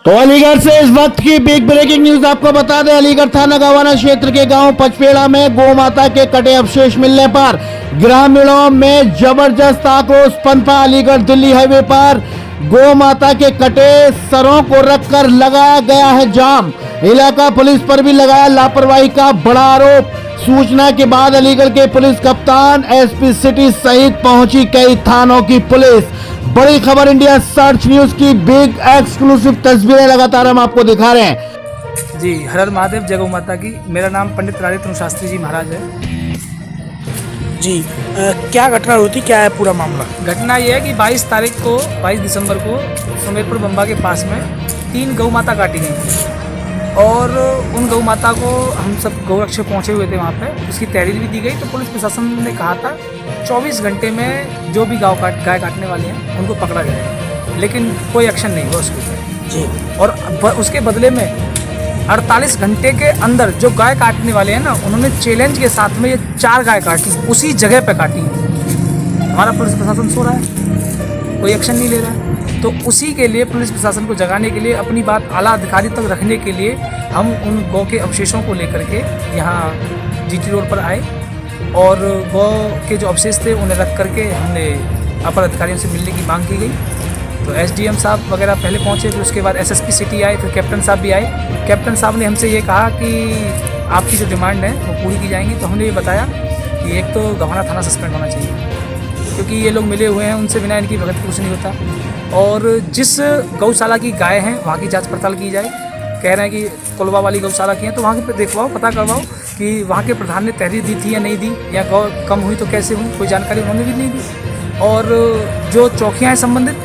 तो अलीगढ़ से इस वक्त की बिग ब्रेकिंग न्यूज आपको बता दें। अलीगढ़ थाना गवाना क्षेत्र के गांव पचपेड़ा में गौ माता के कटे अवशेष मिलने पर ग्रामीणों में जबरदस्त आक्रोश पनपा। अलीगढ़ दिल्ली हाईवे पर गौ माता के कटे सरों को रखकर लगाया गया है जाम। इलाका पुलिस पर भी लगाया लापरवाही का बड़ा आरोप। सूचना के बाद अलीगढ़ के पुलिस कप्तान, एसपी सिटी सहित पहुंची कई थानों की पुलिस। बड़ी खबर इंडिया सर्च न्यूज की बिग एक्सक्लूसिव तस्वीरें लगातार हम आपको दिखा रहे हैं। जी, हर हर महादेव, जय गौ माता की। मेरा नाम पंडित राजेंद्र शास्त्री जी महाराज है। जी, क्या घटना होती, क्या है पूरा मामला? घटना यह है कि 22 दिसंबर को सुमेरपुर बम्बा के पास में 3 गौ माता काटी गई और उन गौ माता को हम सब गौरक्षक पहुंचे हुए थे वहाँ पे। उसकी तहरीर भी दी गई। तो पुलिस प्रशासन ने कहा था 24 घंटे में जो भी गाय काटने वाले हैं उनको पकड़ा जाएगा, लेकिन कोई एक्शन नहीं हुआ उसके ऊपर जी। और उसके बदले में 48 घंटे के अंदर जो गाय काटने वाले हैं ना, उन्होंने चैलेंज के साथ में ये 4 गाय काटी, उसी जगह पे काटी। हमारा पुलिस प्रशासन सो रहा है, कोई एक्शन नहीं ले रहा है। तो उसी के लिए पुलिस प्रशासन को जगाने के लिए, अपनी बात आला अधिकारी तक रखने के लिए हम उन गौ के अवशेषों को लेकर के यहाँ जीटी रोड पर आए और गौ के जो अवशेष थे उन्हें रख करके हमने अपर अधिकारियों से मिलने की मांग की गई। तो एसडीएम साहब वगैरह पहले पहुंचे, फिर उसके बाद एसएसपी सिटी आए, फिर कैप्टन साहब भी आए। कैप्टन साहब ने हमसे ये कहा कि आपकी जो डिमांड है वो पूरी की जाएंगी। तो हमने ये बताया कि एक तो गवाना थाना सस्पेंड होना चाहिए, क्योंकि ये लोग मिले हुए हैं, उनसे बिना इनकी भगत कुछ नहीं होता। और जिस गौशाला की गाय हैं वहाँ की जांच पड़ताल की जाए। कह रहे हैं कि कोलवा वाली गौशाला की हैं, तो वहाँ के देखवाओ, पता करवाओ कि वहाँ के प्रधान ने तहरीर दी थी या नहीं दी, या गौ कम हुई तो कैसे हुई, कोई जानकारी उन्होंने भी नहीं दी। और जो चौकियाँ हैं संबंधित,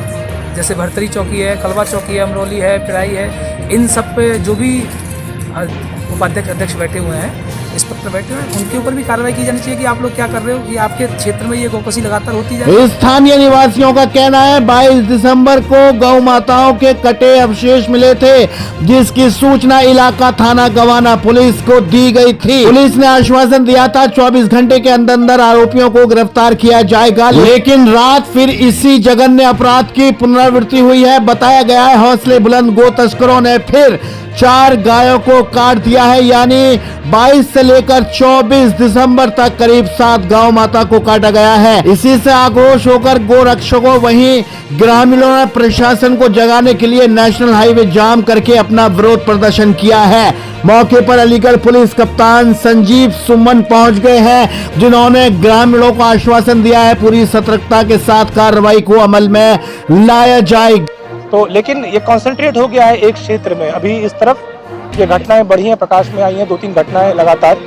जैसे भरतरी चौकी है, कलवा चौकी है, अमरौली है, पिराई है, इन सब पे जो भी उपाध्यक्ष अध्यक्ष बैठे हुए हैं, इंस्पेक्टर बैठे हुए हैं, उनके ऊपर भी कार्रवाई की जानी चाहिए कि आप लोग क्या कर रहे हो कि आपके क्षेत्र में ये गौकसी लगातार होती जाए। स्थानीय निवासियों का कहना है 22 दिसंबर को गौ माताओं के कटे अवशेष मिले थे, जिसकी सूचना इलाका थाना गवाना पुलिस को दी गई थी। पुलिस ने आश्वासन दिया था 24 घंटे के अंदर अंदर आरोपियों को गिरफ्तार किया जाएगा, लेकिन रात फिर इसी जघन्य अपराध की पुनरावृत्ति हुई है। बताया गया है हौसले बुलंद गो तस्करों ने फिर 4 गायों को काट दिया है, यानी 22 से लेकर 24 दिसंबर तक करीब 7 गौ माता को काटा गया है। इसी से आक्रोश होकर गो रक्षकों वहीं ग्रामीणों ने प्रशासन को जगाने के लिए नेशनल हाईवे जाम करके अपना विरोध प्रदर्शन किया है। मौके पर अलीगढ़ पुलिस कप्तान संजीव सुमन पहुंच गए हैं, जिन्होंने ग्रामीणों को आश्वासन दिया है पूरी सतर्कता के साथ कार्रवाई को अमल में लाया जाएगा। तो लेकिन ये कंसंट्रेट हो गया है एक क्षेत्र में। अभी इस तरफ ये घटनाएं बढ़ी हैं, प्रकाश में आई हैं 2-3 घटनाएं लगातार।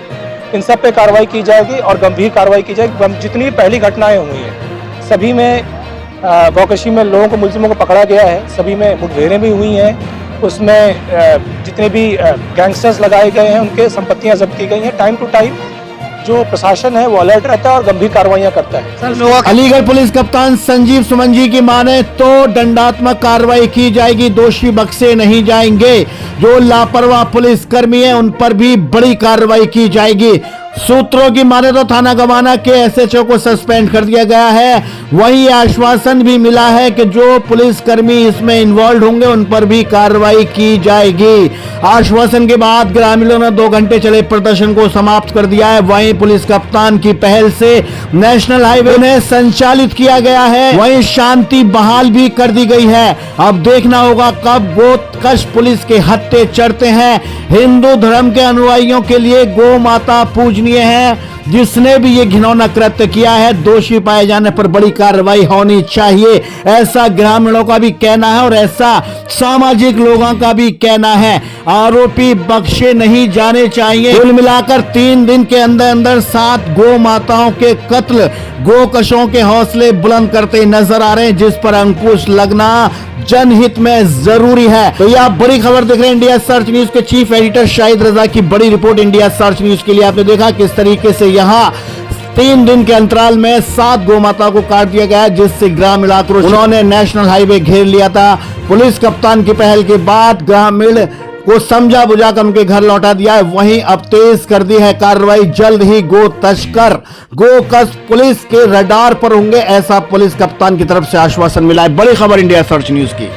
इन सब पे कार्रवाई की जाएगी और गंभीर कार्रवाई की जाएगी। जितनी पहली घटनाएं हुई हैं सभी में गौकशी में लोगों को, मुलजिमों को पकड़ा गया है। सभी में मुठभेड़ें भी हुई हैं, उसमें जितने भी गैंगस्टर्स लगाए गए हैं उनके संपत्तियां जब्त की गई हैं। टाइम टू टाइम जो प्रशासन है वो अलर्ट रहता है और गंभीर कार्रवाइयां करता है। अलीगढ़ पुलिस कप्तान संजीव सुमन जी की माने तो दंडात्मक कार्रवाई की जाएगी, दोषी बख्शे नहीं जाएंगे। जो लापरवाह पुलिसकर्मी है उन पर भी बड़ी कार्रवाई की जाएगी। सूत्रों की माने तो थाना गवाना के एसएचओ को सस्पेंड कर दिया गया है। वहीं आश्वासन भी मिला है कि जो पुलिसकर्मी इसमें इन्वॉल्व होंगे उन पर भी कार्रवाई की जाएगी। आश्वासन के बाद ग्रामीणों ने 2 घंटे चले प्रदर्शन को समाप्त कर दिया है। वहीं पुलिस कप्तान की पहल से नेशनल हाईवे ने संचालित किया गया है, वहीं शांति बहाल भी कर दी गई है। अब देखना होगा कब गोकश पुलिस के हत्थे चढ़ते हैं। हिंदू धर्म के अनुयायियों के लिए गौ माता पूजनीय है। जिसने भी ये घिनौना कृत्य किया है, दोषी पाए जाने पर बड़ी कार्रवाई होनी चाहिए, ऐसा ग्रामीणों का भी कहना है और ऐसा सामाजिक लोगों का भी कहना है। आरोपी बख्शे नहीं जाने चाहिए। कुल मिलाकर 3 दिन के अंदर अंदर 7 गौ माताओं के कत्ल गोकशों के हौसले बुलंद करते नजर आ रहे हैं, जिस पर अंकुश लगना जनहित में जरूरी है। तो यह बड़ी खबर देख रहे हैं इंडिया सर्च न्यूज के चीफ एडिटर शाहिद रजा की बड़ी रिपोर्ट इंडिया सर्च न्यूज के लिए। आपने देखा किस तरीके से यहाँ 3 दिन के अंतराल में 7 गौ माता को काट दिया गया, जिससे ग्रामीण आक्रोश, उन्होंने नेशनल हाईवे घेर लिया था। पुलिस कप्तान की पहल के बाद ग्रामीण को समझा बुझा कर उनके घर लौटा दिया है। वहीं अब तेज कर दी है कार्रवाई। जल्द ही गो तस्कर गोकश पुलिस के रडार पर होंगे, ऐसा पुलिस कप्तान की तरफ से आश्वासन मिला है। बड़ी खबर इंडिया सर्च न्यूज की।